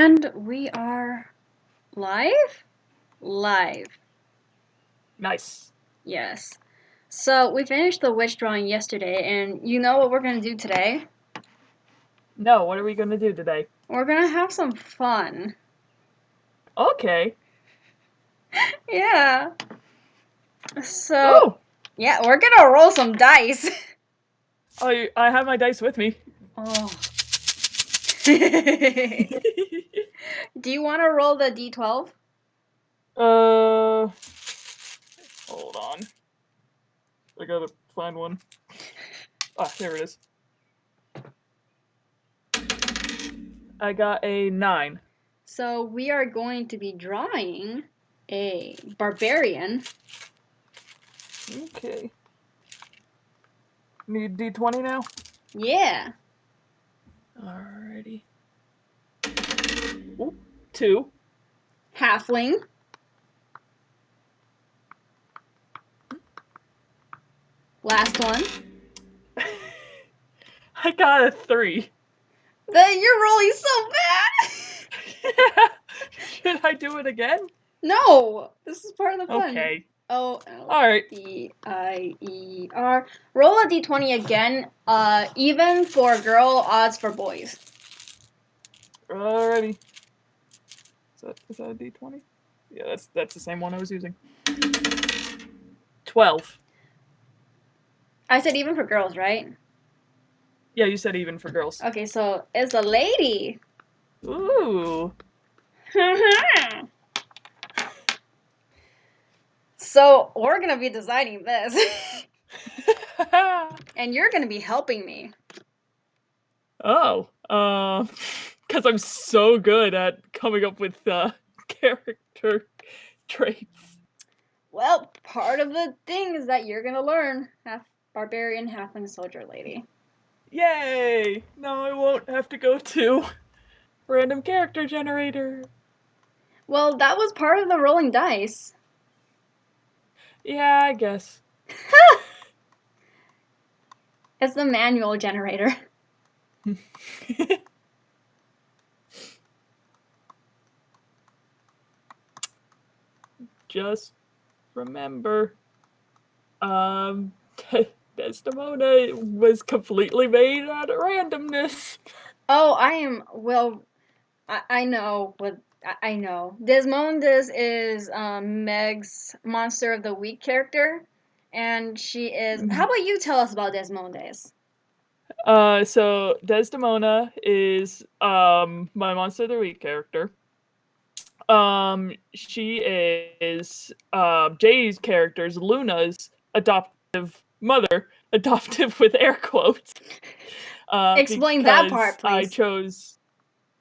And we are live? Live. Nice. Yes. So we finished the witch drawing yesterday, and you know what we're going to do today? No, what are we going to do today? We're going to have some fun. Okay. Yeah. So, Oh! yeah, we're going to roll some dice. I have my dice with me. Oh. Do you want to roll the d12? Hold on. I gotta find one. Ah, there it is. I got a 9. So we are going to be drawing a barbarian. Okay. Need D20 now? Yeah. Alrighty. Ooh, 2. Halfling. Last one. I got a 3. You're rolling so bad. Should I do it again? No, this is part of the fun. Okay. Alright. D-I-E-R. Roll a d20 again. Even for girl, odds for boys. Alrighty. Is that a D20? Yeah, that's the same one I was using. 12. I said even for girls, right? Yeah, you said even for girls. Okay, so it's a lady. Ooh. So we're gonna be designing this. And you're gonna be helping me. Oh. Because I'm so good at coming up with character traits. Well, part of the thing is that you're gonna learn. Half barbarian, halfling soldier lady. Yay! Now I won't have to go to random character generator. Well, that was part of the rolling dice. Yeah, I guess. It's the manual generator. Just remember, Desdemona was completely made out of randomness. Oh, I know what I know. Desmondes is Meg's Monster of the Week character, and she is. How about you tell us about Desmondes? So Desdemona is my Monster of the Week character. She is Jay's character's Luna's adoptive mother, adoptive with air quotes. Explain that part, Because I please. chose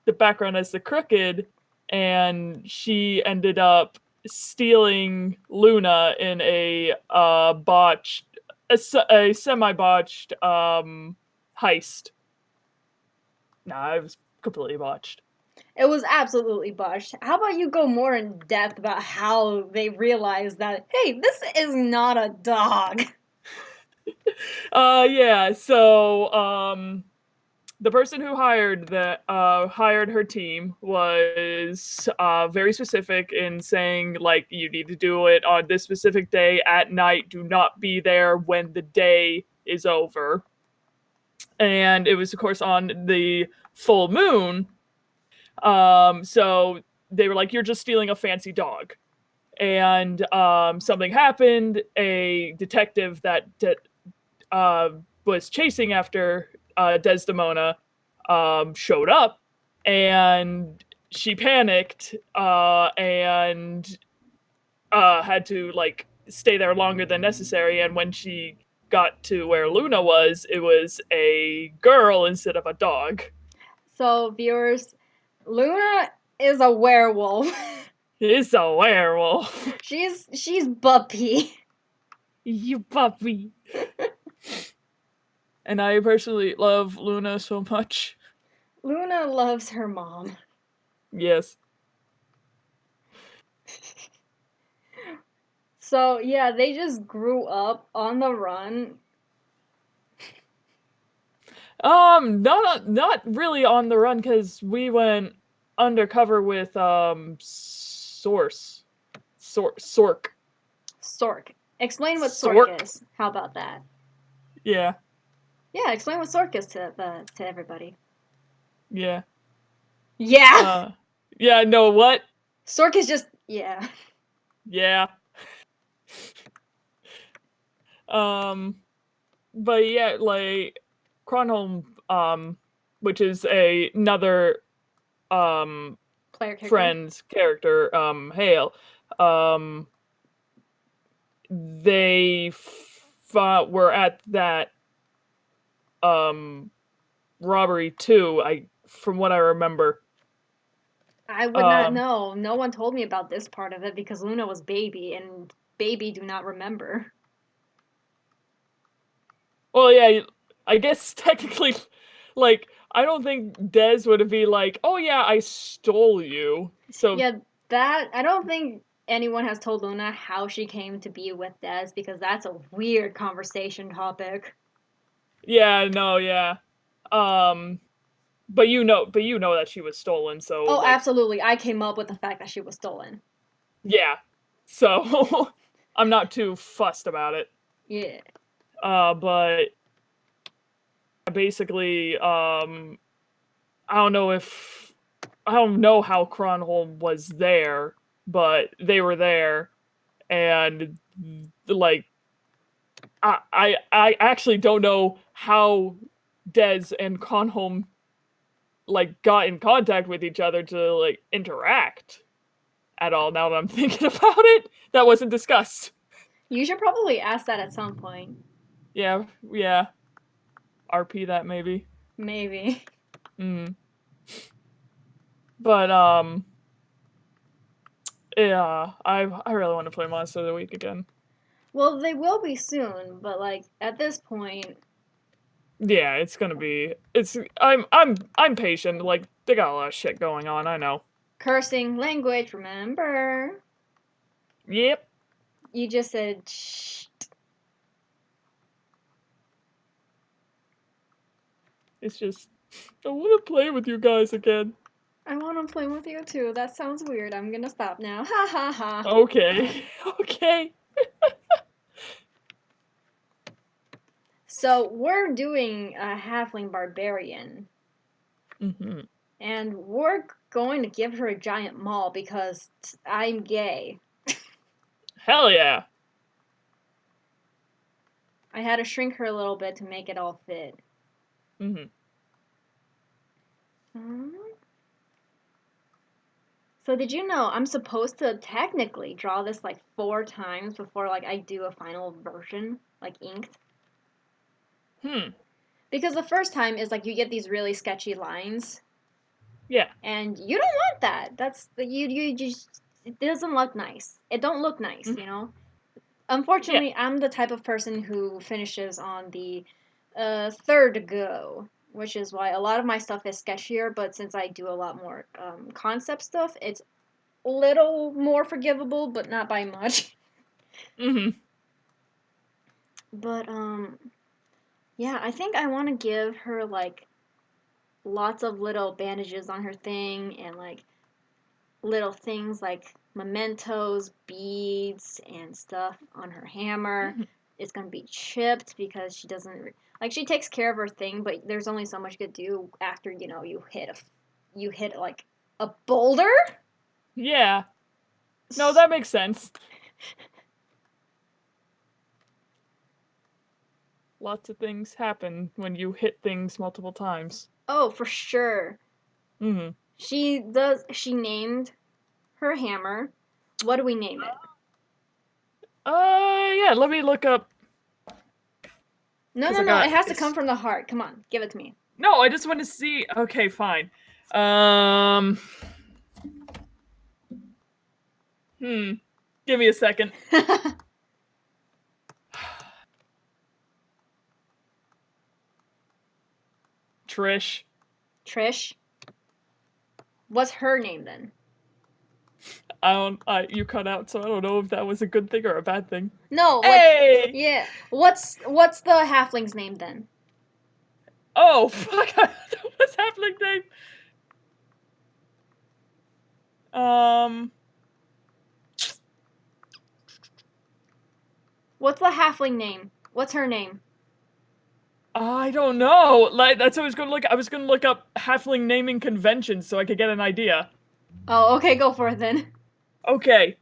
the background as the crooked, and she ended up stealing Luna in a semi botched heist. Nah, it was completely botched. It was absolutely botched. How about you go more in depth about how they realized that, hey, this is not a dog? Yeah, so the person who hired her team was very specific in saying, like, you need to do it on this specific day at night. Do not be there when the day is over. And it was, of course, on the full moon. So they were like, you're just stealing a fancy dog. And something happened. A detective that was chasing after Desdemona showed up, and she panicked and had to like stay there longer than necessary. And when she got to where Luna was, it was a girl instead of a dog. So, viewers, Luna is a werewolf. It's a werewolf. she's Buppy. You puppy. And I personally love Luna so much. Luna loves her mom. Yes. So, yeah, they just grew up on the run. Not really on the run, because we went undercover with Sork. Sork. Explain what Sork Sork. is. How about that? Yeah. Yeah, explain what Sork is to everybody. Yeah. Yeah. Uh. Yeah. No. What? Sork is just yeah. Yeah. Um. But yeah, like Kronholm, which is another Player character. friend's character, Hale, um, they were at that um robbery too. From what I remember. I would not Um, know. No one told me about this part of it because Luna was baby and baby do not remember. well, yeah, I guess technically, like, I don't think Des would be like, "Oh yeah, I stole you." So Yeah, that I don't think anyone has told Luna how she came to be with Des because that's a weird conversation topic. yeah, no, yeah. Um, but you know that she was stolen, so Oh, like, absolutely. I came up with the fact that she was stolen. yeah. So I'm not too fussed about it. Yeah. But basically, I don't know how Kronholm was there, but they were there, and like, I actually don't know how Des and Kronholm like got in contact with each other to like interact at all. Now that I'm thinking about it, that wasn't discussed. You should probably ask that at some point. Yeah, yeah. RP that maybe. Maybe. Mm. But yeah, I really want to play Monster of the Week again. Well, they will be soon, but like at this point, Yeah, it's gonna be. It's I'm patient. Like they got a lot of shit going on. I know. cursing language, remember? Yep. You just said shh. It's just I want to play with you guys again. I want to play with you too. That sounds weird. I'm gonna stop now. Ha ha ha. Okay. Okay. So we're doing a halfling barbarian, Mhm. and we're going to give her a giant maul because I'm gay. Hell yeah. I had to shrink her a little bit to make it all fit. Mhm. So did you know I'm supposed to technically draw this like 4 times before like I do a final version, like inked? Hmm. Because the first time is like you get these really sketchy lines, Yeah. and you don't want that. That's you just it doesn't look nice. It don't look nice, Mhm. you know. Yeah. Unfortunately, I'm the type of person who finishes on the third go, which is why a lot of my stuff is sketchier. But since I do a lot more concept stuff, it's a little more forgivable, but not by much. Mhm. But yeah, I think I want to give her like lots of little bandages on her thing and like little things like mementos, beads, and stuff on her hammer. Mhm. It's gonna be chipped because she doesn't like she takes care of her thing, but there's only so much you could do after you hit like a boulder. Yeah. No, that makes sense. Lots of things happen when you hit things multiple times. Oh, for sure. Mhm. She named her hammer. What do we name it? Yeah, let me look up No, cuz no, I no. It got has to come from the heart. Come on, give it to me. No, I just want to see. Okay, fine. Um hmm. Give me a second. Trish. Trish. What's her name then? You cut out, so I don't know if that was a good thing or a bad thing. No, like Hey! yeah. What's the halfling's name then? Oh, fuck. What's happening, name? What's the halfling name? What's her name? I don't know. Like that's what I was gonna look. I was gonna look up halfling naming conventions so I could get an idea. Oh, okay, go for it then. Okay.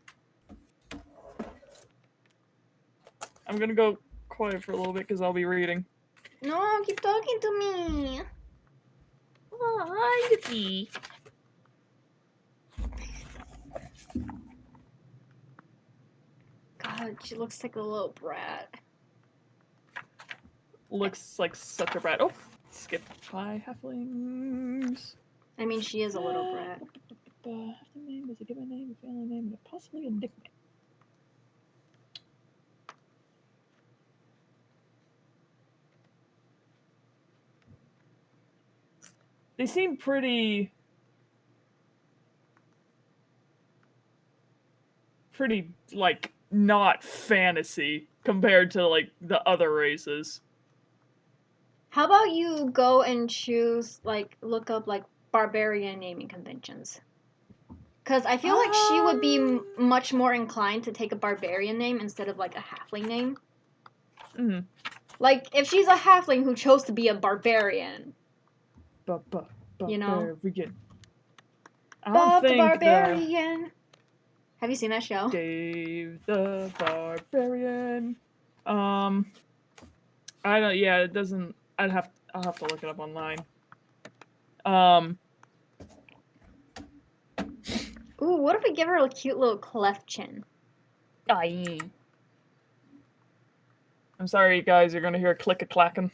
I'm gonna go quiet for a little bit because I'll be reading. No, keep talking to me. Oh, hi, Yuki. God, she looks like a little brat. Looks like such a brat. Oh, skip by halflings. I mean, she is a little brat. Halfling name, does it give a name, a family name, and possibly a nickname? They seem pretty like not fantasy compared to like the other races. How about you go and choose, like, look up, like, barbarian naming conventions? Because I feel like she would be much more inclined to take a barbarian name instead of, like, a halfling name. Mm. Like, if she's a halfling who chose to be a barbarian, you know? Barbarian. I don't Bob the think Barbarian. Have you seen that show? Dave the Barbarian. I don't. Yeah, it doesn't. I'll have to look it up online. Ooh, what if we give her a cute little cleft chin? Aye. I'm sorry, you guys. You're gonna hear a click a clacking.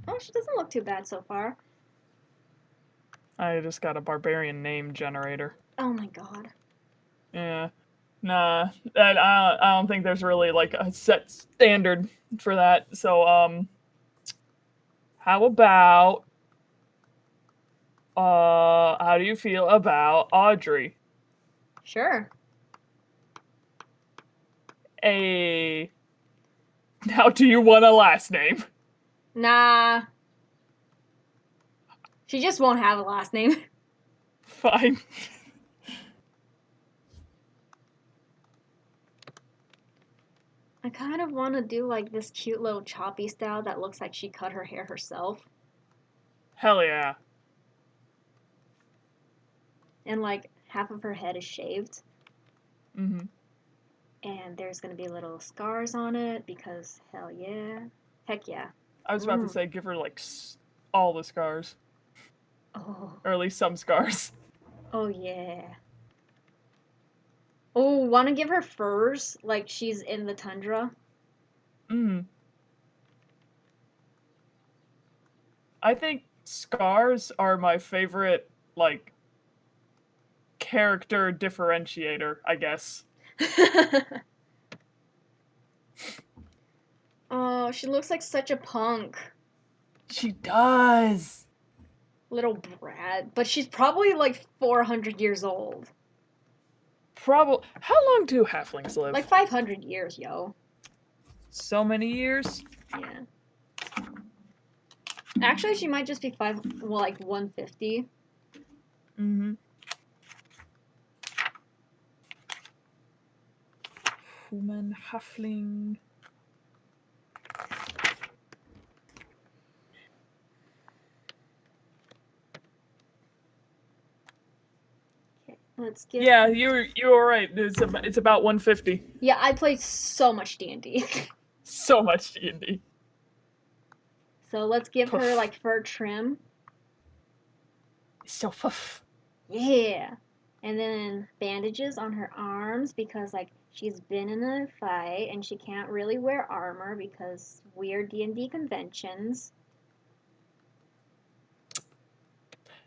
Oh, she doesn't look too bad so far. I just got a barbarian name generator. Oh my god. Yeah. Nah, I don't think there's really like a set standard for that. So how about how do you feel about Audrey? Sure. A Now do you want a last name? Nah. She just won't have a last name. Fine. I kind of want to do like this cute little choppy style that looks like she cut her hair herself. Hell yeah. And like half of her head is shaved. Mm-hmm. And there's going to be little scars on it because hell yeah. Heck yeah. I was about to say give her like all the scars. Oh. Or at least some scars. Oh yeah. Oh, want to give her furs like she's in the tundra? Mm. I think scars are my favorite like character differentiator, I guess. Oh, she looks like such a punk. She does. Little brat. But she's probably like 400 years old. Probably. How long do halflings live? Like 500 years, yo. So many years? Yeah. Actually, she might just be like 150. Mm-hmm. Human halfling. Okay, let's get. Yeah, you were right. It's about 150. Yeah, I played so much D&D. So much D&D. So let's give Poof. her like fur trim. So poof. Yeah. And then bandages on her arms because like she's been in a fight and she can't really wear armor because weird D&D conventions.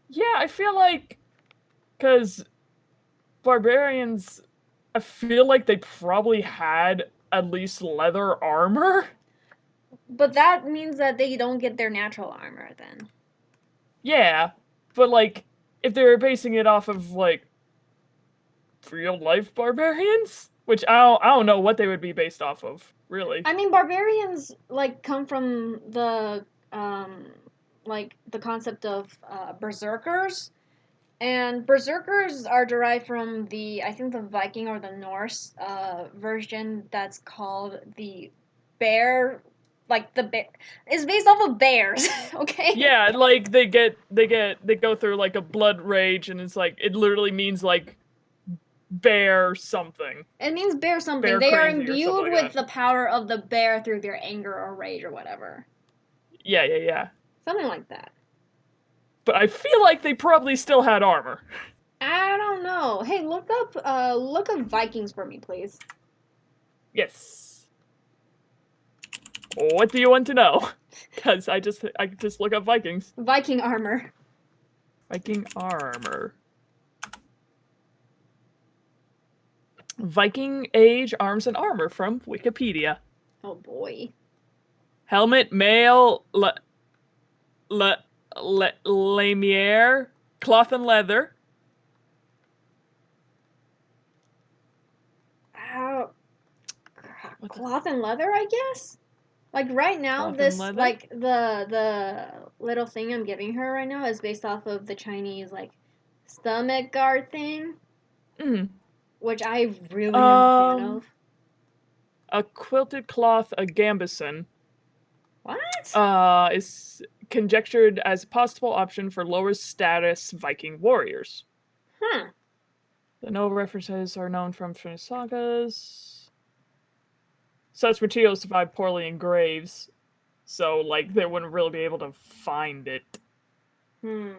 Yeah, I feel like because barbarians, I feel like they probably had at least leather armor. But that means that they don't get their natural armor then. Yeah, but like if they were basing it off of like real life barbarians, Which I don't know what they would be based off of, really. I mean, barbarians like come from um like the concept of berserkers, and berserkers are derived from the I think the Viking or the Norse version that's called the bear. Like the bear is based off of bears, okay? Yeah, like they go through like a blood rage, and it's like it literally means like bear something, It means bear something. bear They are crazy or something imbued like with that. the power of the bear through their anger or rage or whatever. Yeah. Something like that. But I feel like they probably still had armor. I don't know. Hey, look up Vikings for me, please. Yes. What do you want to know? Because I just look up Vikings. Viking armor. Viking armor. Viking Age arms and armor from Wikipedia. Oh boy. Helmet, mail, lamiere, cloth and leather. Uh, Cloth and leather, I guess. Like right now, Cloth and this leather. like the little thing I'm giving her right now is based off of the Chinese like stomach guard thing, Mm. which I really am a fan Um, of. a quilted cloth, a gambeson, What? is conjectured as a possible option for lower status Viking warriors. Huh. The no references are known from sagas. Such materials survive poorly in graves, so like they wouldn't really be able to find it. Hmm.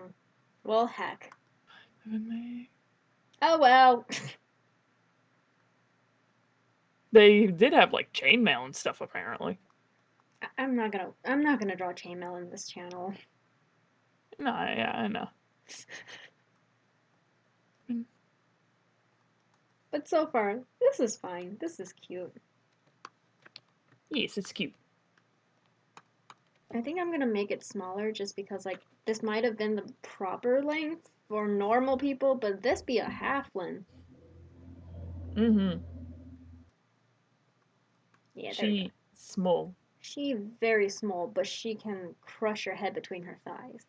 Well, heck. Oh well. They did have like chainmail and stuff apparently. I'm not gonna draw chainmail in this channel. No, yeah, I know. But so far, this is fine. This is cute. Yes, it's cute. I think I'm gonna make it smaller just because like this might have been the proper length for normal people, but this be a halfling. Mm-hmm. Yeah, there we go. She small. She very small, but she can crush your head between her thighs.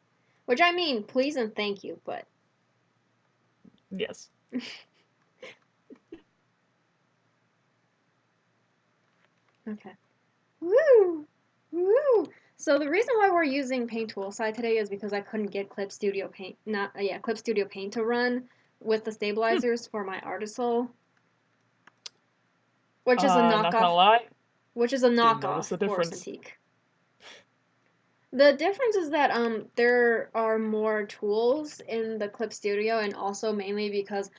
Which I mean, please and thank you, but Yes. okay. Woo! Woo! So the reason why we're using Paint Toolside today is because I couldn't get Clip Studio Paint, not yeah, Clip Studio Paint to run with the stabilizers for my Artisol, which is a Not gonna knockoff, lie, which is a didn't knockoff notice the for difference. Cintiq. The difference is that there are more tools in the Clip Studio, and also mainly because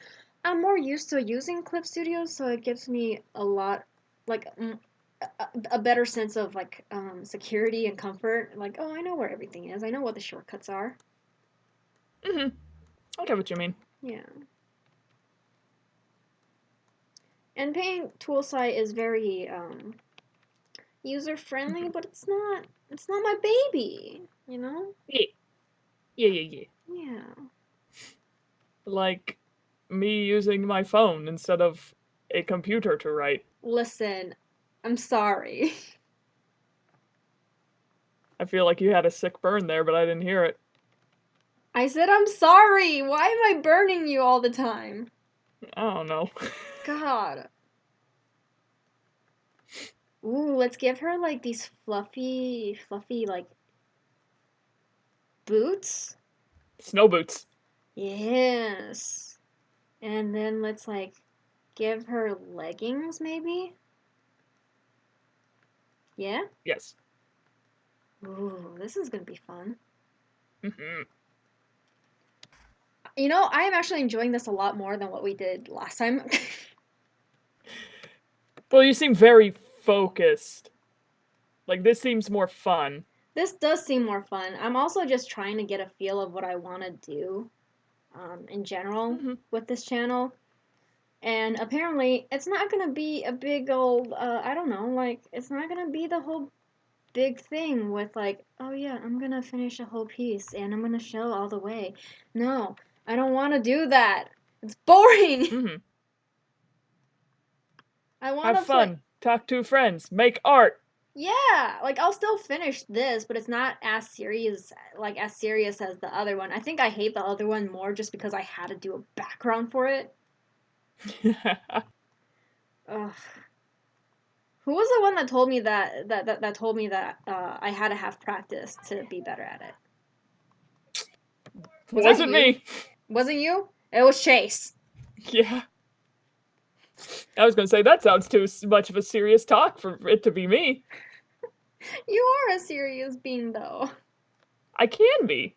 I'm more used to using Clip Studio, so it gives me a lot like a better sense of like security and comfort. Like, oh, I know where everything is. I know what the shortcuts are. Mm-hmm. I get what you mean. Yeah. And Paint Toolsite is very user friendly, but it's not my baby, you know? Yeah. Yeah. Yeah. Like me using my phone instead of a computer to write. Listen, I'm sorry. I feel like you had a sick burn there, but I didn't hear it. I said I'm sorry. Why am I burning you all the time? I don't know. God. Ooh, let's give her like these fluffy like boots. Snow boots. Yes. And then let's like give her leggings maybe. Yeah? Yes. Ooh, this is gonna be fun. Mm-hmm. You know, I am actually enjoying this a lot more than what we did last time. Well, you seem very focused. Like this seems more fun. This does seem more fun. I'm also just trying to get a feel of what I want to do in general Mm-hmm. with this channel. And apparently, it's not gonna be a big old, I don't know, like, it's not gonna be the whole big thing with, like, oh yeah, I'm gonna finish a whole piece and I'm gonna show all the way. No, I don't wanna do that. It's boring! Mm-hmm. want Have to play. fun. Talk to friends. Make art. Yeah, like I'll still finish this, but it's not as serious as the other one. I think I hate the other one more just because I had to do a background for it. Ugh. Who was the one that told me that told me that I had to have practice to be better at it? Was that Wasn't you? me. Wasn't you? It was Chase. Yeah. I was going to say, that sounds too much of a serious talk for it to be me. You are a serious being, though. I can be.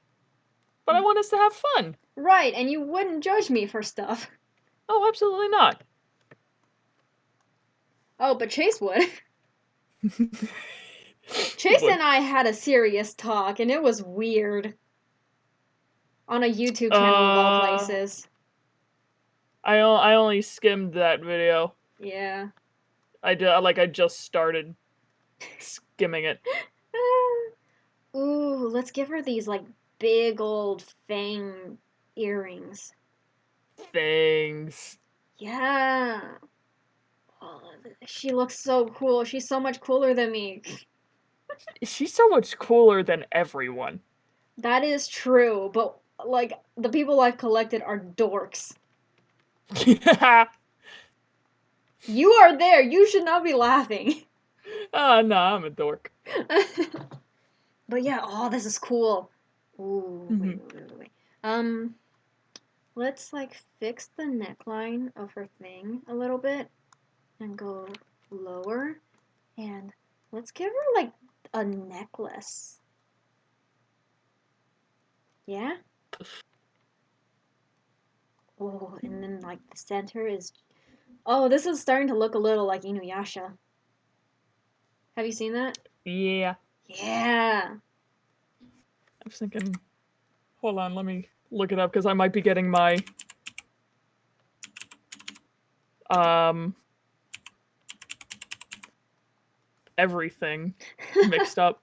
But I want us to have fun. Right, and you wouldn't judge me for stuff. Oh, absolutely not. Oh, but Chase would. Chase and I had a serious talk, and it was weird. On a YouTube channel of all Uh, places. I only skimmed that video. Yeah. I just started skimming it. Ooh, let's give her these like big old fang earrings. Things. Yeah. Oh, she looks so cool. She's so much cooler than me. She's so much cooler than everyone. That is true, but like the people I've collected are dorks. You are there. You should not be laughing. No, I'm a dork. But yeah, oh, this is cool. Ooh, Mhm. wait. Let's like fix the neckline of her thing a little bit and go lower. And let's give her like a necklace. Yeah? Oh, and then like the center is. Oh, this is starting to look a little like Inuyasha. Have you seen that? Yeah. Yeah. I was thinking, hold on, let me look it up because I might be getting my um everything mixed up.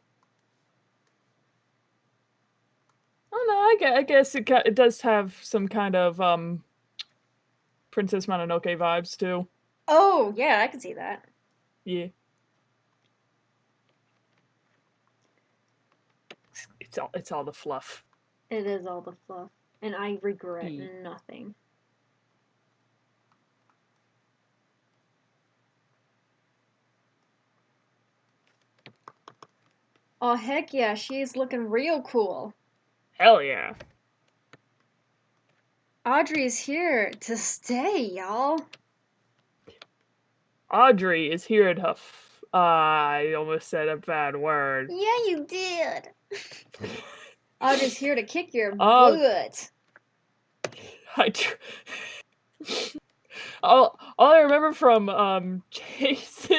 Oh no, I guess it does have some kind of Princess Mononoke vibes too. Oh, yeah, I can see that. Yeah, it's all the fluff. It is all the fluff. And I regret Yeah. nothing. Oh, heck yeah, she's looking real cool. Hell yeah. Audrey's here to stay, y'all. Audrey is here to I almost said a bad word. Yeah, you did. Audrey's here to kick your Oh, butt. I all I remember from Chase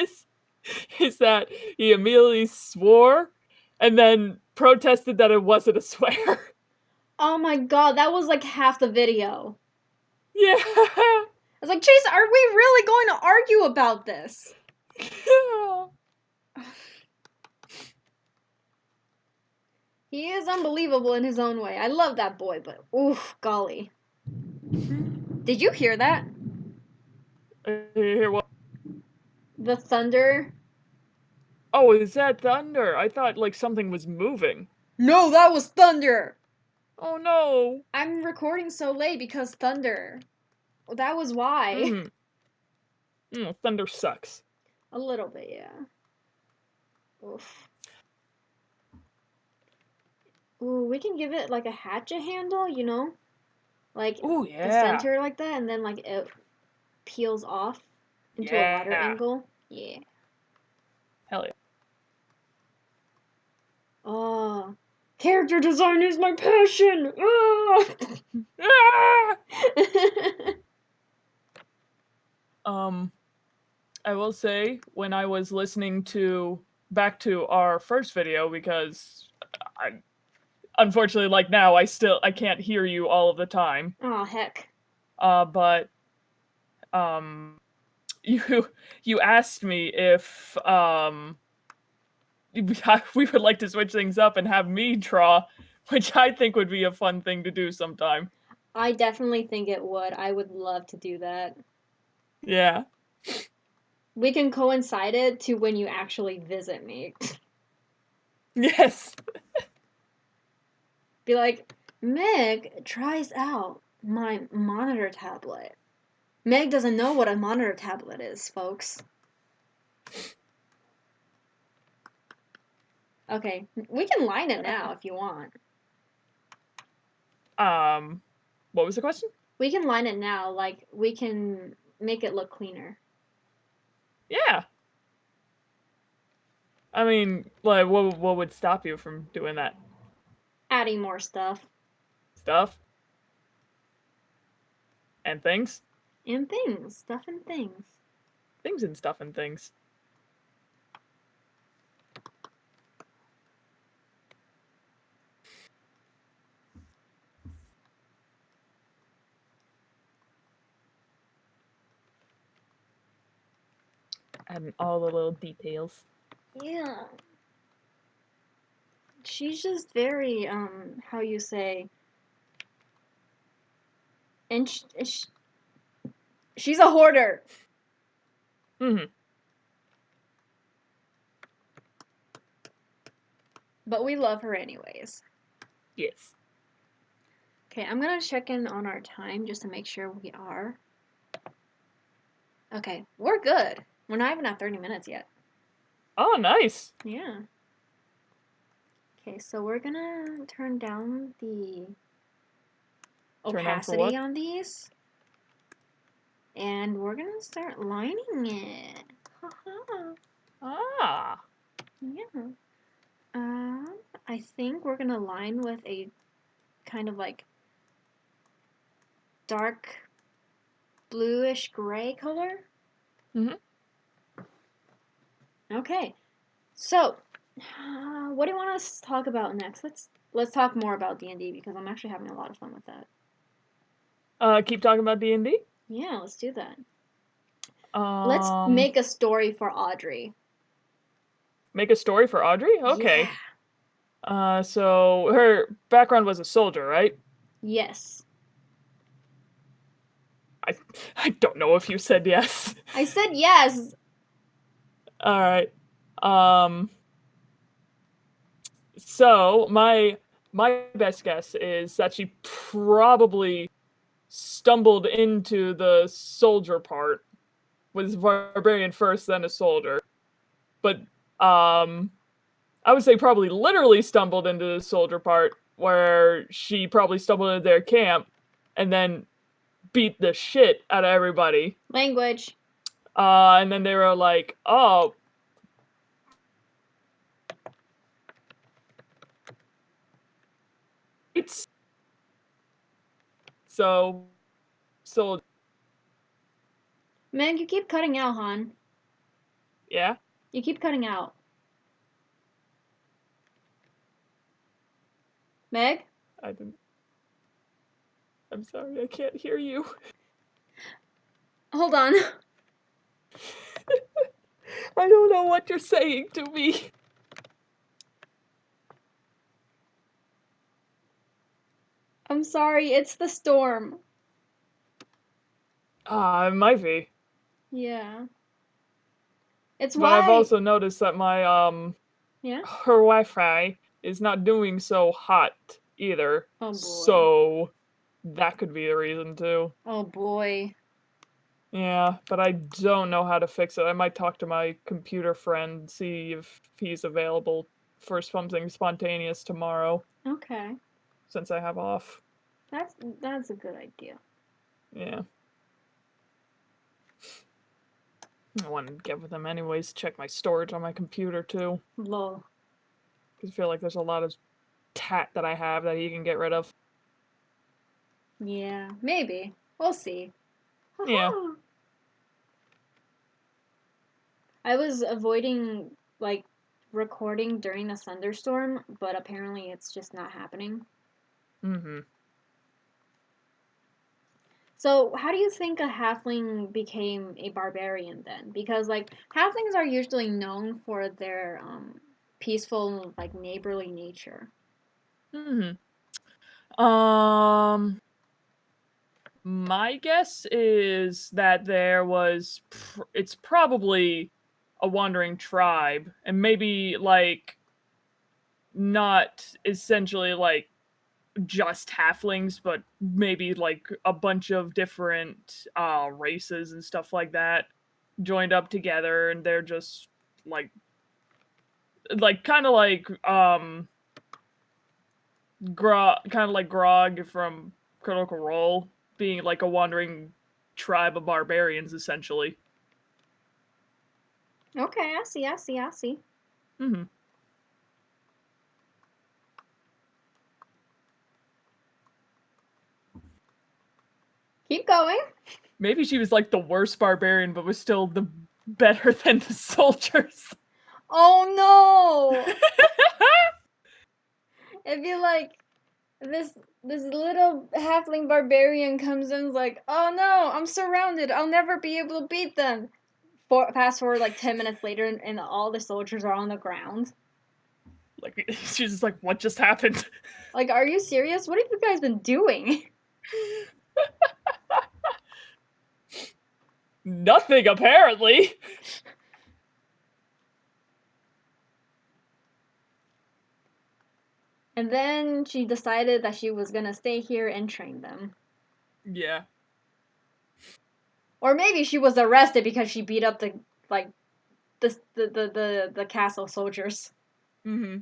is that he immediately swore and then protested that it wasn't a swear. Oh my god, that was like half the video. Yeah. I was like, Chase, are we really going to argue about this? He is unbelievable in his own way. I love that boy, but oof, golly. Did you hear that? Here, what? The thunder? Oh, is that thunder? I thought like something was moving. No, that was thunder! Oh no. I'm recording so late because thunder. That was why. Mm. Thunder sucks. A little bit, yeah. Oof. Ooh, we can give it like a hatchet handle, you know? Like Oh the yeah. center like that, and then like it peels off into a wider Yeah. angle. Yeah. Hell yeah. Oh. Character design is my passion! Ah! Ah! Um, I will say when I was listening to back to our first video because I unfortunately like now I can't hear you all of the time. Oh, heck. But um you you asked me if we would like to switch things up and have me draw, which I think would be a fun thing to do sometime. I definitely think it would. I would love to do that. Yeah. We can coincide it to when you actually visit me. Yes. Be like, Meg tries out my monitor tablet. Meg doesn't know what a monitor tablet is, folks. Okay, we can line it now if you want. What was the question? We can line it now, like, we can make it look cleaner. Yeah. I mean, like, what would stop you from doing that Adding more stuff. stuff and things, And things. Stuff and things. things and stuff and things? Adding all the little details. Yeah. She's just very, how you say, and she's a hoarder. Mm-hmm. But we love her anyways. Yes. Okay, I'm gonna check in on our time just to make sure we are. Okay, we're good. We're not even at 30 minutes yet. Oh, nice. Yeah. Okay, so we're gonna turn down the Turn on for opacity what? on these. And we're gonna start lining it. Haha. Ah. Yeah. I think we're gonna line with a kind of like dark bluish gray color. Mm-hmm. Okay. So, what do you want us to talk about next? Let's talk more about D&D because I'm actually having a lot of fun with that. Keep talking about D&D. Yeah, let's do that. Let's Um, make a story for Audrey. make a story for Audrey. Yeah. Okay. So her background was a soldier, right? Yes. I I don't know if you said yes. I said yes. All right. Um. So my best guess is that she probably stumbled into the soldier part, was barbarian first, then a soldier. But um, I would say probably literally stumbled into the soldier part, where she probably stumbled into their camp, and then beat the shit out of everybody. Language. And then they were like, "Oh, it's so soldier." Meg, you keep cutting out, hon. Yeah, You keep cutting out. Meg? I didn't. I'm sorry, I can't hear you. Hold on. I don't know what you're saying to me. I'm sorry, it's the storm. It might be. Yeah. It's But I've why. also noticed that my Yeah? her Wi-Fi is not doing so hot either. Oh boy. So that could be the reason too. Oh boy. Yeah, but I don't know how to fix it. I might talk to my computer friend, see if he's available for something spontaneous tomorrow, Okay. since I have off. That's a good idea. Yeah. I want to get with him anyways, check my storage on my computer too. Lol. Because I feel like there's a lot of tat that I have that he can get rid of. Yeah, maybe. We'll see. Yeah. Haha. I was avoiding like recording during the thunderstorm, but apparently it's just not happening. Mm-hmm. So, how do you think a halfling became a barbarian then? Because like halflings are usually known for their peaceful like neighborly nature. Mm-hmm. Um My guess is that it's probably a wandering tribe, and maybe like not essentially like just halflings, but maybe like a bunch of different races and stuff like that joined up together, and they're just like kind of like Grog from Critical Role, being like a wandering tribe of barbarians, essentially. Okay, I see, I see, I see. Mm-hmm. Keep going. Maybe she was like the worst barbarian, but was still the better than the soldiers. Oh no! It'd be like this little halfling barbarian comes in, and is like, oh no, I'm surrounded. I'll never be able to beat them. Fast forward like 10 minutes later, and all the soldiers are on the ground. Like she's just like, what just happened? Like, are you serious? What have you guys been doing? Nothing, apparently. And then she decided that she was gonna stay here and train them. Yeah. Or maybe she was arrested because she beat up like the castle soldiers. Mm-hmm.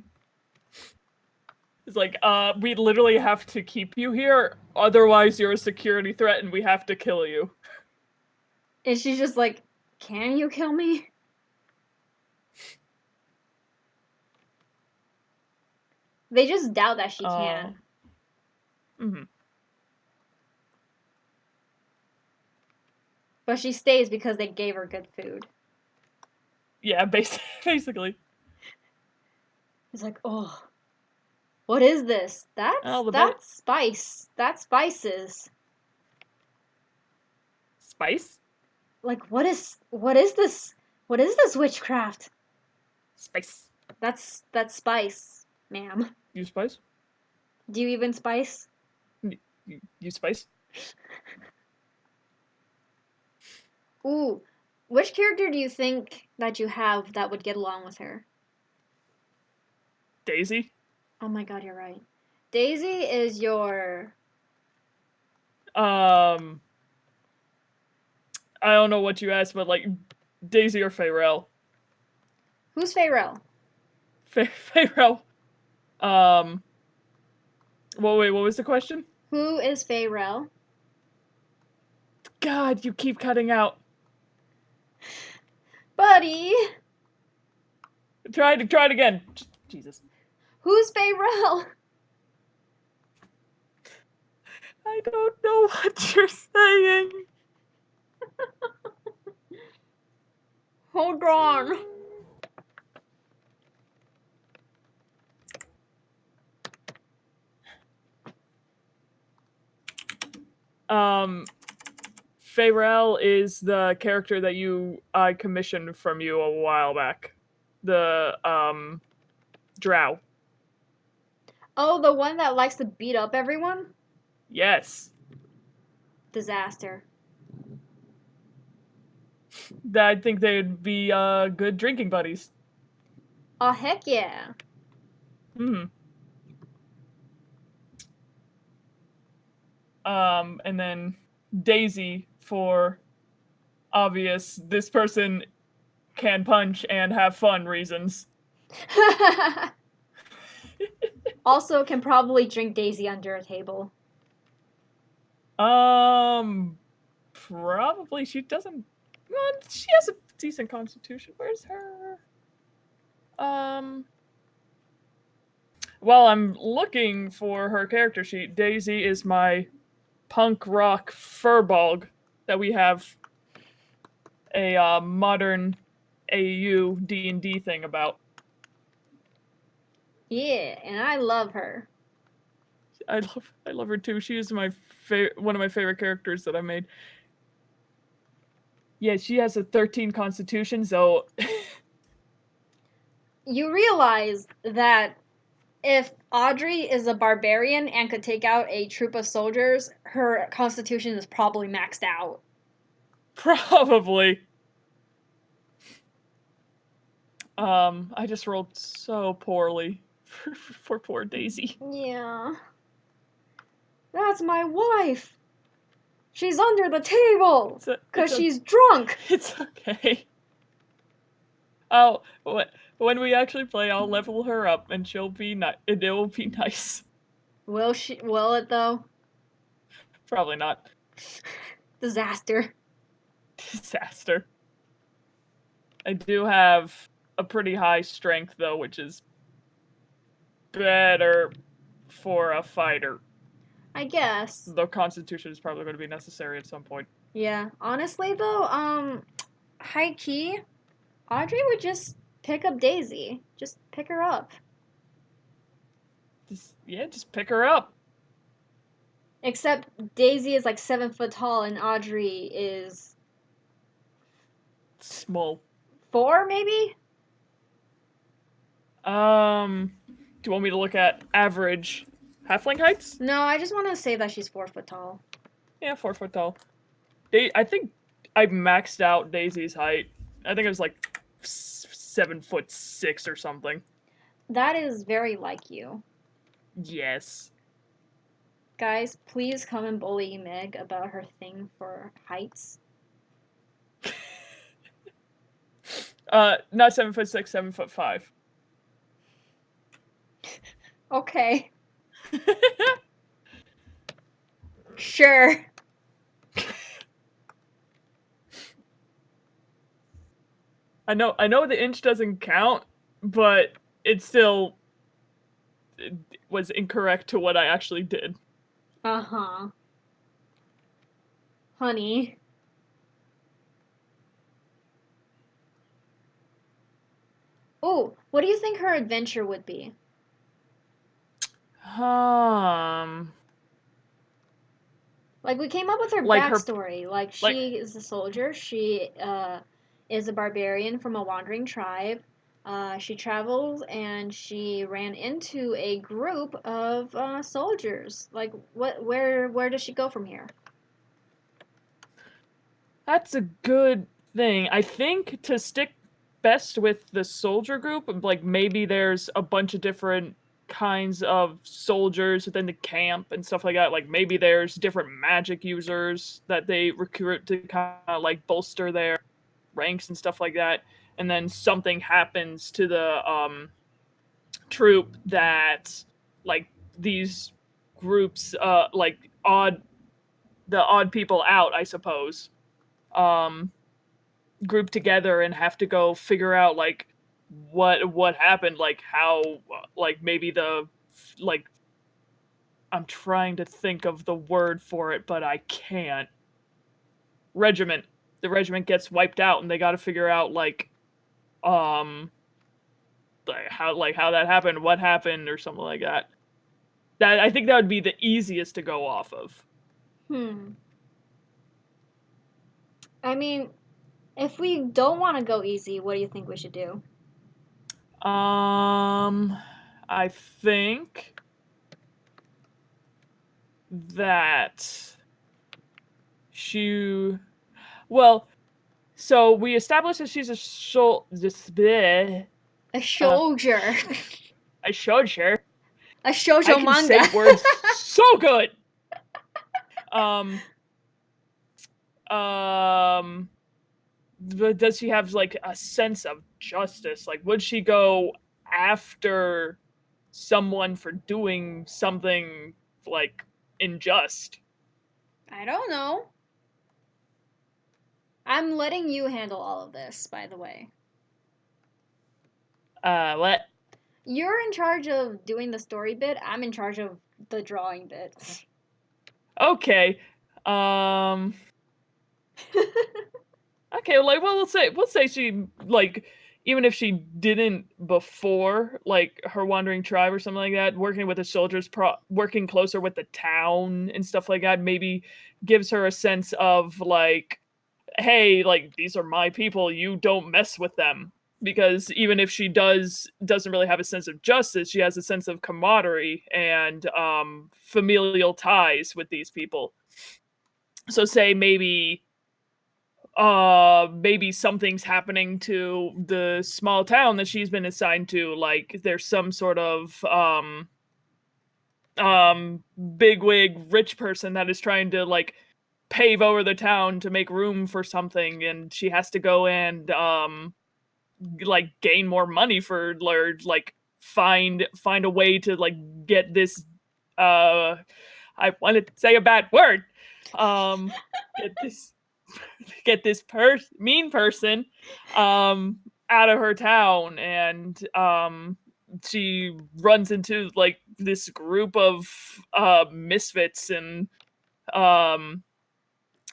It's like, we literally have to keep you here, otherwise you're a security threat and we have to kill you. And she's just like, can you kill me? They just doubt that she can. Mm-hmm. But she stays because they gave her good food. Yeah, basically. It's like, oh, what is this? That's spice. That's spices. Spice? Like, what is this? What is this witchcraft? Spice. That's spice, ma'am. You spice? Do you even spice? You spice? Ooh, which character do you think that you have that would get along with her? Daisy? Oh my god, you're right. Daisy is your. Um, I don't know what you asked, but like, Daisy or Fayrell? Who's Fayrell? Fayrell. Um, well, wait, what was the question? Who is Fayrell? God, you keep cutting out. Buddy! Try it again. Jesus. Who's Fayrell? I don't know what you're saying. Hold on. Fayrell is the character that I commissioned from you a while back. The drow. Oh, the one that likes to beat up everyone? Yes. Disaster. I think they'd be good drinking buddies. Oh, heck yeah. Hmm. And then Daisy for obvious this person can punch and have fun reasons. Also, can probably drink Daisy under a table. Probably she doesn't. Well, she has a decent constitution. Where's her? Well, I'm looking for her character sheet. Daisy is my punk rock furball that we have a modern AU D&D thing about. Yeah, and I love her. I love her too. She is one of my favorite characters that I made. Yeah, she has a 13 constitution, so You realize that if Audrey is a barbarian and could take out a troop of soldiers, her constitution is probably maxed out. Probably. I just rolled so poorly for poor Daisy. Yeah. That's my wife. She's under the table because she's drunk. It's okay. Oh, when we actually play, I'll level her up, and she'll be nice. It will be nice. Will she? Will it though? Probably not. Disaster. Disaster. I do have a pretty high strength though, which is better for a fighter. I guess. Though Constitution is probably going to be necessary at some point. Yeah. Honestly though, high key, Audrey would just pick up Daisy. Just pick her up. Just pick her up. Except Daisy is like 7 foot tall and Audrey is small. 4 maybe? Do you want me to look at average halfling heights? No, I just want to say that she's 4 foot tall. Yeah, 4 foot tall. I think I maxed out Daisy's height. I think it was like 7'6" or something. That is very like you. Yes. Guys, please come and bully Meg about her thing for heights. Not 7'6", 7'5". Okay. Sure. I know the inch doesn't count, but it still was incorrect to what I actually did. Uh-huh. Honey. Oh, what do you think her adventure would be? Like, we came up with her backstory. Like, she is a soldier. She is a barbarian from a wandering tribe. She travels and she ran into a group of soldiers. Like, where does she go from here? That's a good thing. I think to stick best with the soldier group, like maybe there's a bunch of different kinds of soldiers within the camp and stuff like that. Like maybe there's different magic users that they recruit to kind of like bolster their ranks and stuff like that. And then something happens to the troop that like these groups like the odd people out, I suppose, group together and have to go figure out like what happened, like how, like maybe the, like, I'm trying to think of the word for it, but I can't. The regiment gets wiped out and they got to figure out like how that happened, what happened, or something like that. That, I think that would be the easiest to go off of. I mean, if we don't want to go easy, what do you think we should do? I think that well, so we established that she's a soldier. A soldier. A soldier. A shoujo manga. I can say words so good. But does she have like a sense of justice? Like, would she go after someone for doing something like unjust? I don't know. I'm letting you handle all of this, by the way. What? You're in charge of doing the story bit. I'm in charge of the drawing bit. Okay. Okay, like, well, let's say she, like, even if she didn't before, like, her wandering tribe or something like that, working with the soldiers, working closer with the town and stuff like that, maybe gives her a sense of, like, hey, like, these are my people, you don't mess with them. because even if she doesn't really have a sense of justice, she has a sense of camaraderie and familial ties with these people. So say maybe something's happening to the small town that she's been assigned to, like there's some sort of bigwig rich person that is trying to like pave over the town to make room for something, and she has to go and like gain more money for, or like find a way to like get this I wanted to say a bad word. Um get this get this mean person out of her town, and she runs into like this group of misfits and um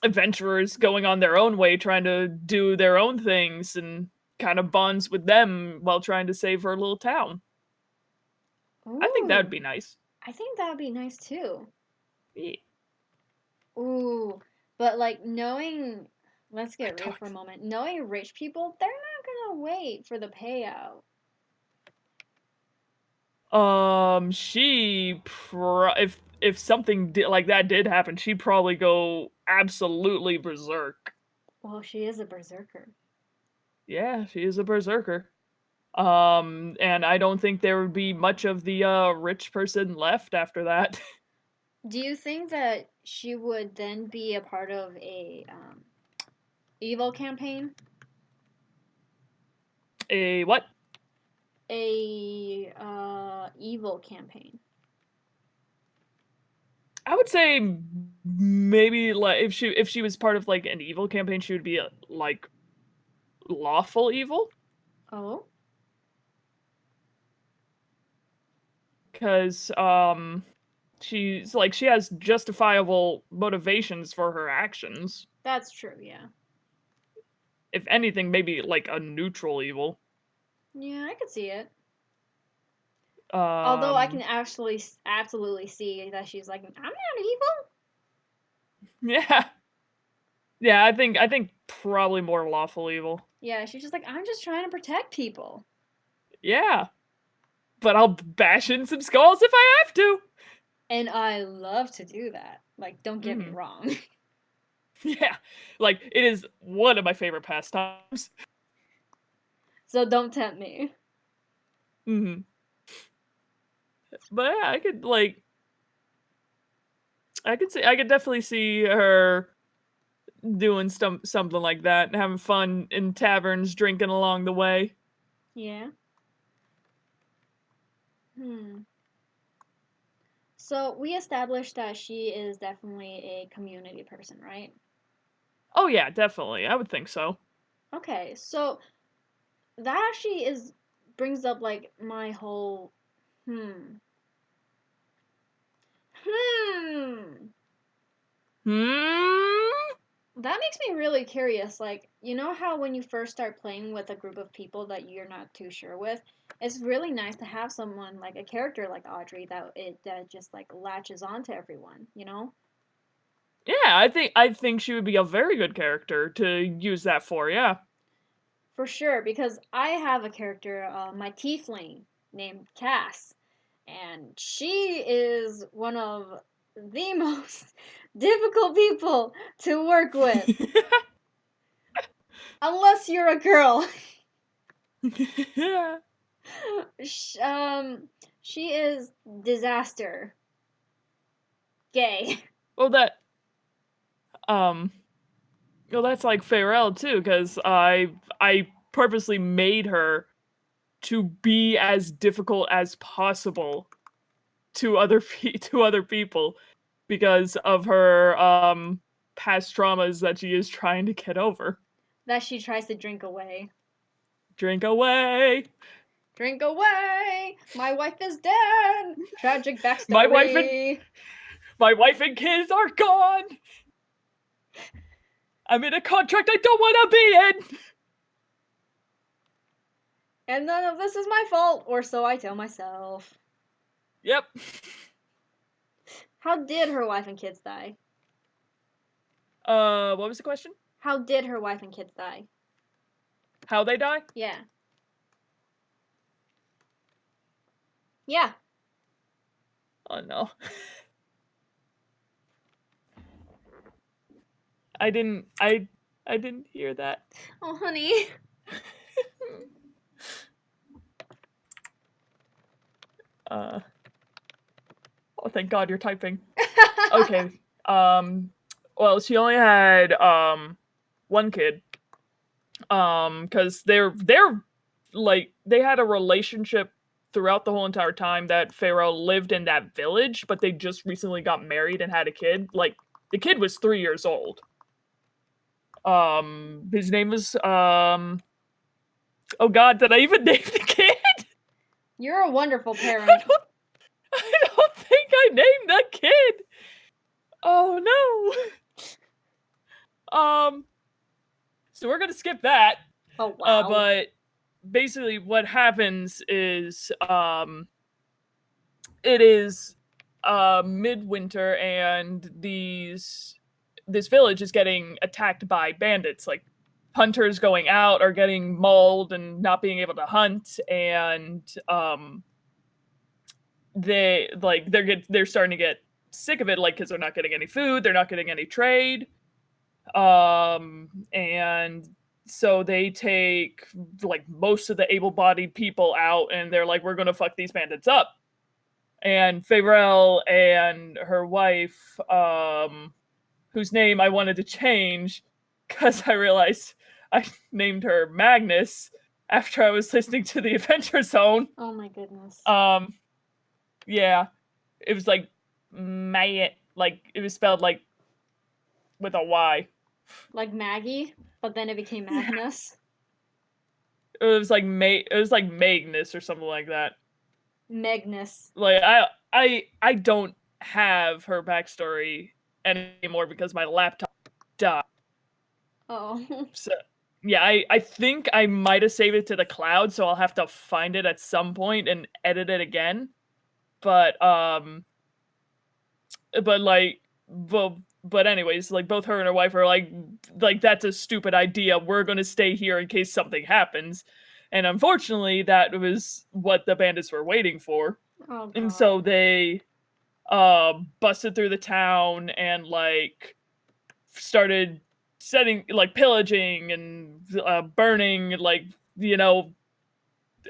adventurers going on their own way, trying to do their own things, and kind of bonds with them while trying to save her little town. I think that would Ooh, be nice. I think that would be nice too. Yeah. Ooh, but like knowing, let's I get real for a talked. moment. Knowing rich people, they're not gonna wait for the payout. If something like that did happen, she'd probably go absolutely berserk. Well, she is a berserker. Yeah, she is a berserker. And I don't think there would be much of the rich person left after that. Do you think that she would then be a part of a evil campaign? A what? A evil campaign. I would say maybe like if she was part of like an evil campaign, she would be like lawful evil, Oh, because she has justifiable motivations for her actions. that's true. Yeah. If anything, maybe like a neutral evil. Yeah, I could see it. Although I can Um, actually absolutely see that she's like, I'm not evil. yeah, yeah. I think probably more lawful evil. Yeah, she's just like, I'm just trying to protect people. Yeah, but I'll bash in some skulls if I have to. And I love to do that. Like, don't get me Hmm. wrong. Yeah, like it is one of my favorite pastimes. So don't tempt me. Hmm. But yeah, I could definitely see her doing something like that, and having fun in taverns, drinking along the way. Yeah. Hmm. So we established that she is definitely a community person, right? Oh yeah, definitely. I would think so. Okay, so that actually is brings up like my whole hmm. Hmm. Hmm. That makes me really curious. Like, you know how when you first start playing with a group of people that you're not too sure with, it's really nice to have someone like a character like Audrey that just like latches onto everyone, you know? Yeah, I think she would be a very good character to use that for. Yeah. For sure, because I have a character, my tiefling named Cass, and she is one of the most difficult people to work with, unless you're a girl. Sh- um, she is disaster. Gay. well, um, that's like Farrell too, because I purposely made her to be as difficult as possible to to other people because of her past traumas that she is trying to get over. That she tries to drink away. Drink away. Drink away! My wife is dead! Tragic My wife and backstory. my wife and kids are gone. I'm in a contract I don't want to be in. And none of this is my fault, or so I tell myself. Yep. How did her wife and kids die? What was the question? How did her wife and kids die? How they die? Yeah. Yeah. Oh no. I didn't hear that. Oh, honey. Uh oh, thank God you're typing. Okay. Well, she only had one kid. Cuz they're like they had a relationship throughout the whole entire time that Pharaoh lived in that village, but they just recently got married and had a kid. Like the kid was 3 years old. His name was oh God, did I even name the kid? You're a wonderful I parent. don't I don't think I named that kid. Oh no. So we're gonna skip that. Oh, wow. But basically, what happens is it is midwinter, and this village is getting attacked by bandits. Like hunters going out are getting mauled and not being able to hunt, and they're starting to get sick of it, like because they're not getting any food, they're not getting any trade, and so they take like most of the able-bodied people out, and they're like, we're gonna fuck these bandits up. And Fayrell and her wife, whose name I wanted to change because I realized I named her Magnus after I was listening to the Adventure Zone. Oh, my goodness. Yeah, it was like May, like it was spelled like with a Y. Like Maggie, but then it became Yeah, Magnus. it was like it was like Magnus or something like that. Magnus. Like I don't have her backstory anymore because my laptop died. Oh. So yeah, I think I might have saved it to the cloud, so I'll have to find it at some point and edit it again. But but like but anyways, like both her and her wife are like that's a stupid idea. We're gonna stay here in case something happens. And unfortunately, that was what the bandits were waiting for. Oh, And God. so they busted through the town and like started setting like pillaging and burning, like you know,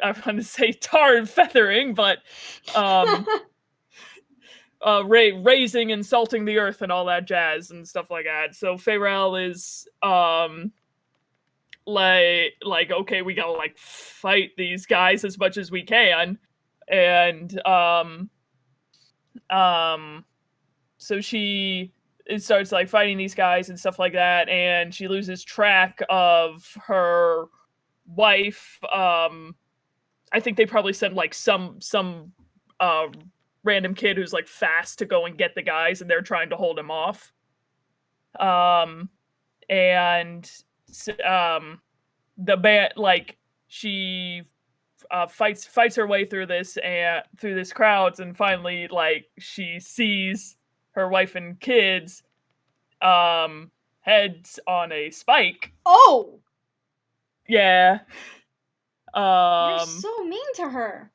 I want to say tar and feathering, but um raising and salting the earth and all that jazz and stuff like that. So Fayrell is like okay, we gotta like fight these guys as much as we can. And um so she it starts like fighting these guys and stuff like that, and she loses track of her wife. I think they probably send like some uh random kid who's like fast to go and get the guys, and they're trying to hold him off. um and the band like she fights her way through this and through this crowds, and finally like she sees her wife and kids heads on a spike. Oh! Yeah. You're um so mean to her.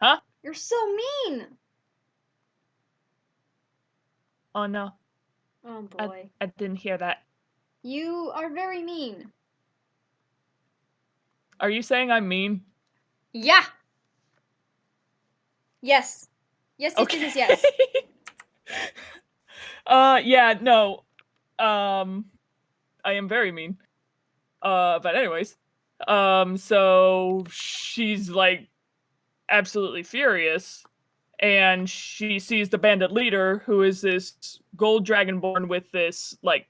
huh. You're so mean. Oh no, Oh, i boy. I didn't hear that. You are very mean. Are you saying I'm mean? Yeah. Yes. Yes, yes, yes, Okay. yes, yes. Yeah, no. um I am very mean. But anyways, so she's like absolutely furious, and she sees the bandit leader, who is this gold dragonborn with this like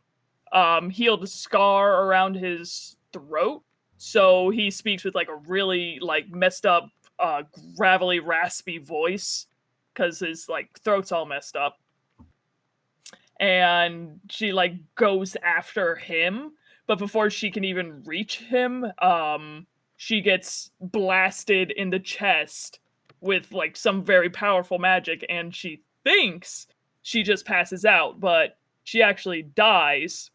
healed scar around his throat. So he speaks with like a really like messed up gravelly raspy voice because his like throat's all messed up. And she like goes after him, but before she can even reach him, she gets blasted in the chest with like some very powerful magic, and she thinks she just passes out, but she actually dies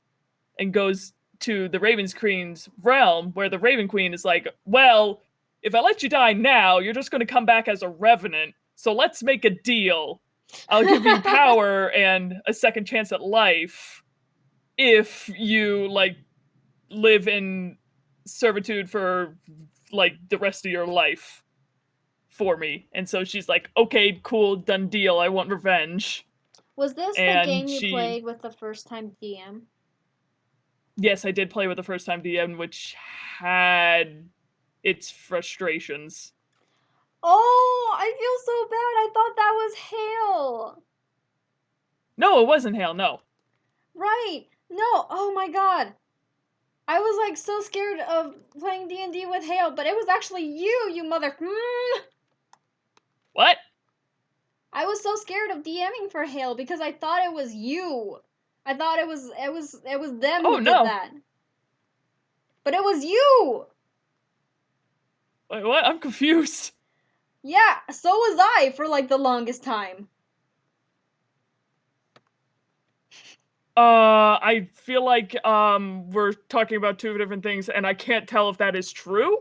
and goes to the Raven's Queen's realm, where the Raven Queen is like, well, if I let you die now, you're just going to come back as a revenant. So let's make a deal. I'll give you power and a second chance at life if you like live in servitude for like the rest of your life for me. And so she's like, okay, cool, done deal. I want revenge. Was this the And game you she, played with the first time DM? yes, I did play with the first time DM, which had its frustrations. Oh, I feel so bad. I thought that was Hale. No, it wasn't Hale, no. Right. No. Oh my god. I was like so scared of playing D&D with Hale, but it was actually you, you mother. What? I was so scared of DMing for Hale because I thought it was you. I thought it was them Oh who did no. that. But it was you. Wait, what? I'm confused. Yeah, so was I for like the longest time. I feel like we're talking about two different things and I can't tell if that is true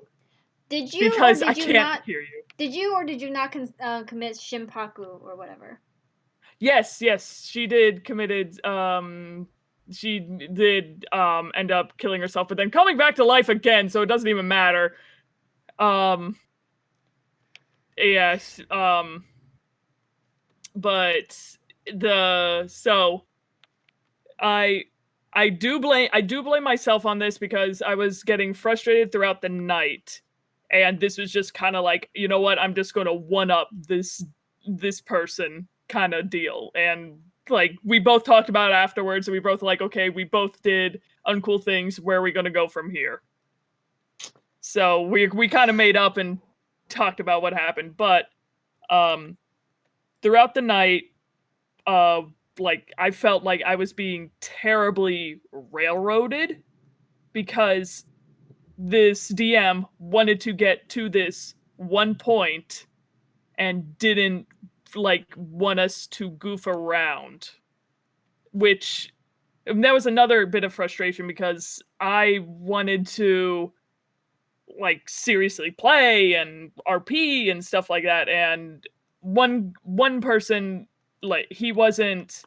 Did you or because I did you can't not? hear you. Did you or did you not commit shimpaku or whatever? Yes, yes, she did committed she did end up killing herself but then coming back to life again, so it doesn't even matter. Um yes, but the so I I do blame myself on this because I was getting frustrated throughout the night. And this was just kind of like, you know what, I'm just going to one up this person kind of deal. And like we both talked about it afterwards and we both like, okay, we both did uncool things, where are we going to go from here? So we kind of made up and talked about what happened, but um throughout the night uh like I felt like I was being terribly railroaded because this DM wanted to get to this one point and didn't like want us to goof around, which that was another bit of frustration because I wanted to like seriously play and RP and stuff like that, and one person, like he wasn't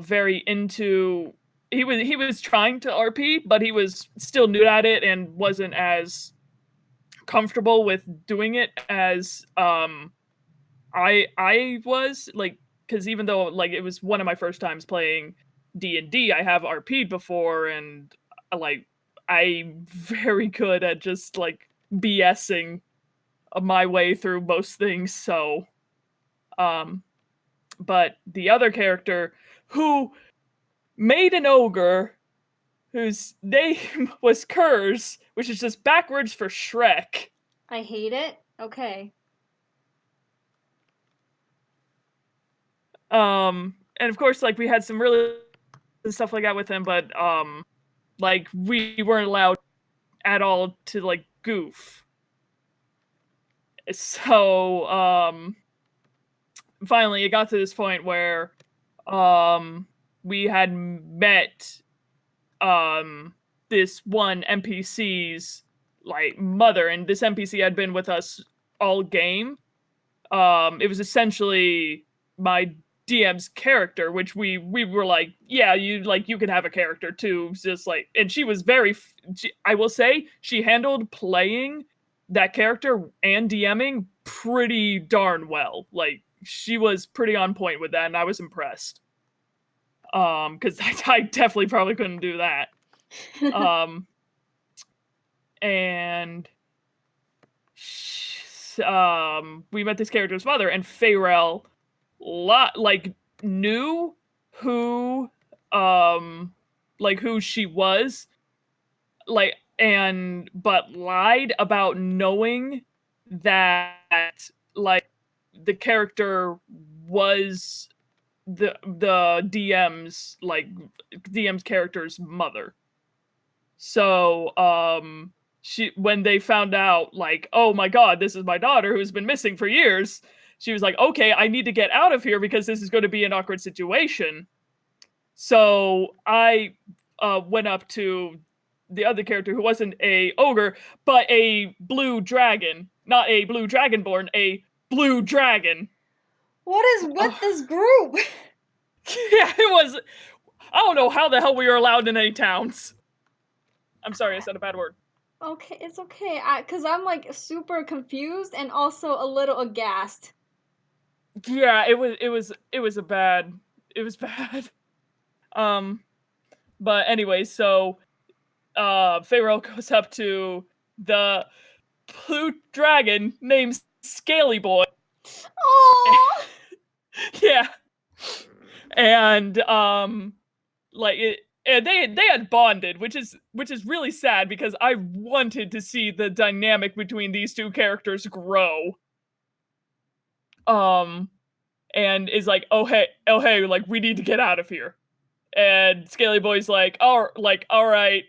very into, he was trying to RP, but he was still new at it and wasn't as comfortable with doing it as I was, like, because even though like it was one of my first times playing D&D, I have RP'd before, and like I'm very good at just like BSing my way through most things. So um but the other character who made an ogre whose name was Kurz, which is just backwards for Shrek. I hate it. Okay. And of course, like we had some really stuff like that with him, but like we weren't allowed at all to like goof. So finally it got to this point where we had met this one NPC's like mother, and this NPC had been with us all game. It was essentially my DM's character, which we were like, yeah, you can have a character too. Just like, and she was very, I will say, she handled playing that character and DMing pretty darn well. Like she was pretty on point with that, and I was impressed. Because I definitely probably couldn't do that. Um, and we met this character's mother, and Fayrel like knew who who she was, like, and but lied about knowing that like the character was the DM's character's mother. So she, when they found out like, oh my god, this is my daughter who's been missing for years, she was like, okay, I need to get out of here because this is going to be an awkward situation. So I went up to the other character who wasn't a ogre, but a blue dragon. Not a blue dragonborn, a blue dragon. What is with Oh, this group? yeah, it was. I don't know how the hell we were allowed in any towns. I'm sorry, I said a bad word. Okay, it's okay. Cause I'm like super confused and also a little aghast. Yeah, it was a bad. It was bad. Um, but anyway, so Pharaoh goes up to the blue dragon named Scaly Boy. Oh. Yeah, and like it, and they had bonded, which is really sad because I wanted to see the dynamic between these two characters grow. Um, and is like, oh hey, like we need to get out of here. And Scaly Boy's like, all right,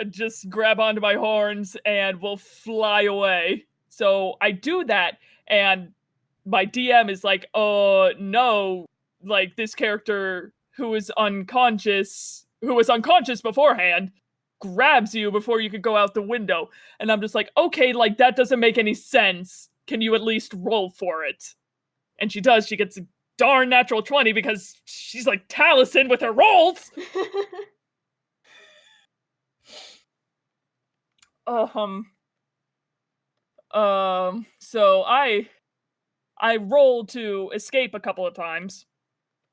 just grab onto my horns and we'll fly away. So I do that, and my DM is like, oh no, like this character who was unconscious beforehand, grabs you before you could go out the window. And I'm just like, okay, like that doesn't make any sense. Can you at least roll for it? And she does. She gets a darn natural 20 because she's like Taliesin with her rolls. Um, so I roll to escape a couple of times,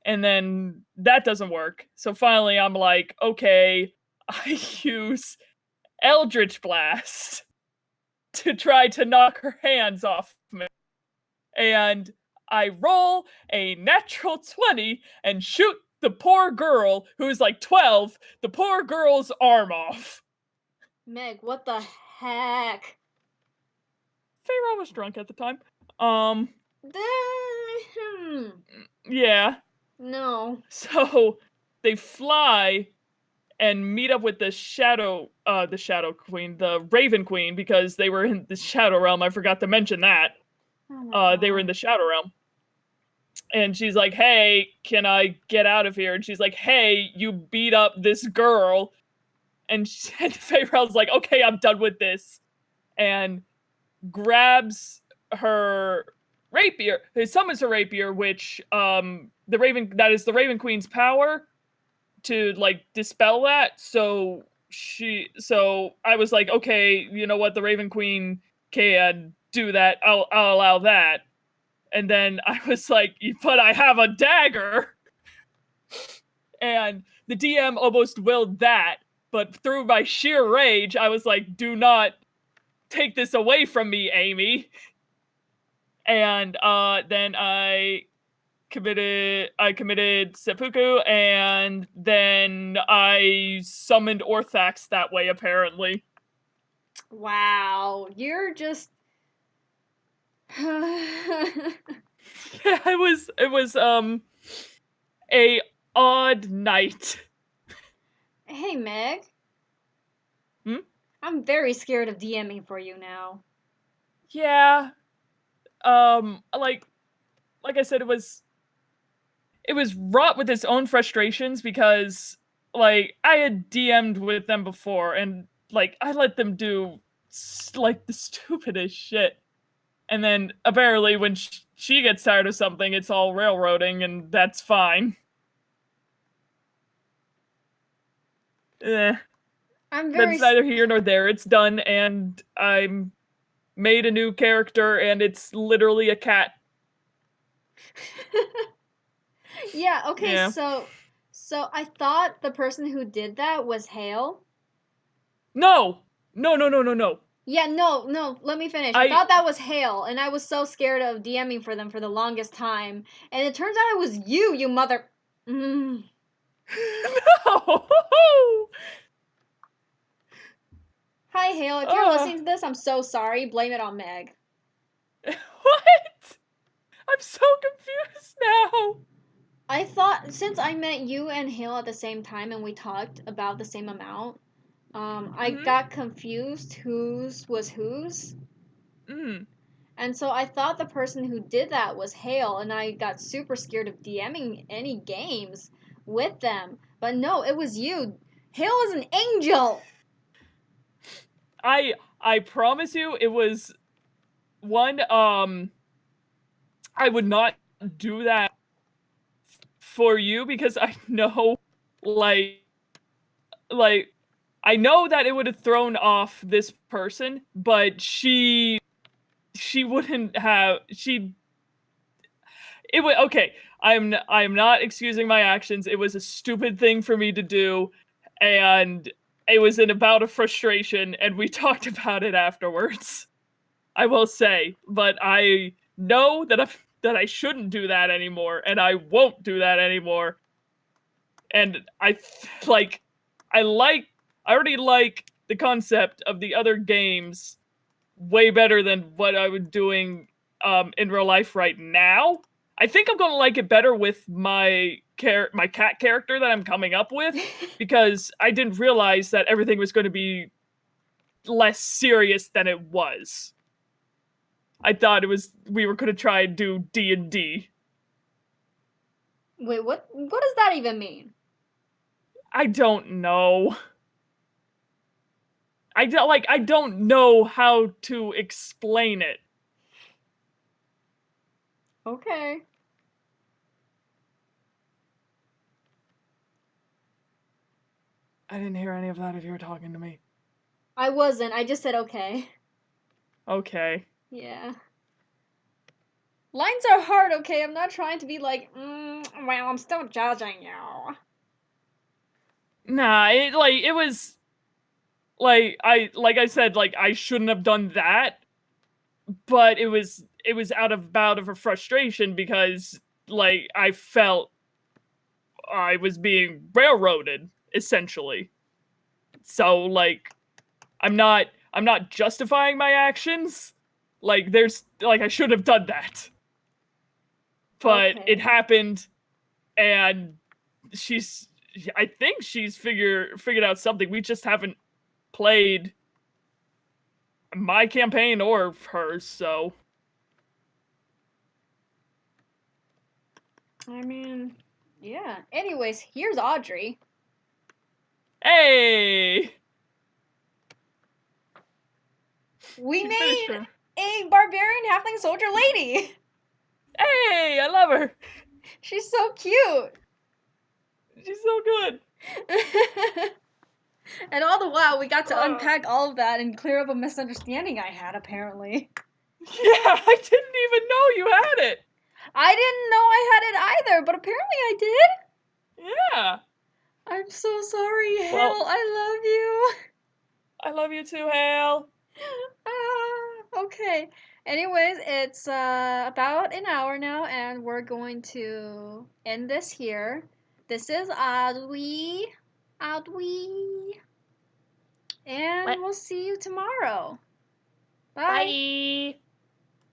and then that doesn't work. So finally, I'm like, okay, I use Eldritch Blast to try to knock her hands off me. And I roll a natural 20 and shoot the poor girl who's like 12, the poor girl's arm off. Meg, what the heck? Pharaoh was drunk at the time. Um, Hmm. yeah. No. So they fly and meet up with the Shadow Queen, the Raven Queen, because they were in the Shadow Realm. I forgot to mention that. Oh my They were in god. the Shadow Realm. And she's like, hey, can I get out of here? And she's like, hey, you beat up this girl. And Pharaoh's like, okay, I'm done with this. And grabs her rapier. He summons her rapier, which that is the Raven Queen's power to like dispel that. So I was like, okay, you know what, the Raven Queen can do that. I'll allow that. And then I was like, but I have a dagger. And the DM almost willed that, but through my sheer rage, I was like, do not take this away from me, Amy. And then I committed seppuku, and then I summoned Orthax that way, apparently. Wow. You're just. Yeah, it was a odd night. Hey, Meg. Hmm? I'm very scared of DMing for you now. Yeah. Like I said, it was wrought with its own frustrations because like I had DM'd with them before, and like I let them do like the stupidest shit. And then apparently when she gets tired of something, it's all railroading, and that's fine. Eh, I'm very. that's neither here nor there. It's done, and I'm made a new character, and it's literally a cat. Yeah, okay, Yeah. so I thought the person who did that was Hale. No. No, no, no, no, no. Yeah, no, no, let me finish. I I thought that was Hale, and I was so scared of DMing for them for the longest time. And it turns out it was you, you mother. Mm. no. Hi, Hale. If you're uh, listening to this, I'm so sorry. Blame it on Meg. what? I'm so confused now. I thought since I met you and Hale at the same time and we talked about the same amount, I Mhm. got confused whose was whose. Mm. And so I thought the person who did that was Hale, and I got super scared of DMing any games with them. But no, it was you. Hale is an angel! I promise you, it was one. I would not do that for you because I know, like, like I know that it would have thrown off this person, but she wouldn't have she it would okay. I'm not excusing my actions. It was a stupid thing for me to do, and it was in a bout of frustration, and we talked about it afterwards. I will say, but I know that I shouldn't do that anymore, and I won't do that anymore. And like I like I already like the concept of the other games way better than what I was doing in real life right now. I think I'm gonna like it better with my cat character that I'm coming up with because I didn't realize that everything was going to be less serious than it was. I thought we were going to try and do D&D. Wait, what does that even mean? I don't know. I don't know how to explain it. Okay. I didn't hear any of that if you were talking to me. I wasn't. I just said okay. Okay. Yeah. Lines are hard, okay? I'm not trying to be like, well, I'm still judging you. Nah, it was like I said, like I shouldn't have done that, but it was out of bout of a frustration because like I felt I was being railroaded essentially. So like I'm not justifying my actions. Like there's like I should have done that. But it Okay. happened and she's I think she's figured out something. We just haven't played my campaign or hers, so I mean, yeah. Anyways, here's Audrey. hey, We she finished made her. a barbarian halfling soldier lady. Hey, I love her. She's so cute. She's so good. And all the while, we got to Uh, unpack all of that and clear up a misunderstanding I had, apparently. yeah, I didn't even know you had it. I didn't know I had it either, but apparently I did. Yeah. I'm so sorry, Well, Hale. I love I love you too, Hale. you. Okay. Anyways, it's about an hour now, and we're going to end this here. This is Audrey. Audrey. And What? we'll see you tomorrow. Bye. Bye.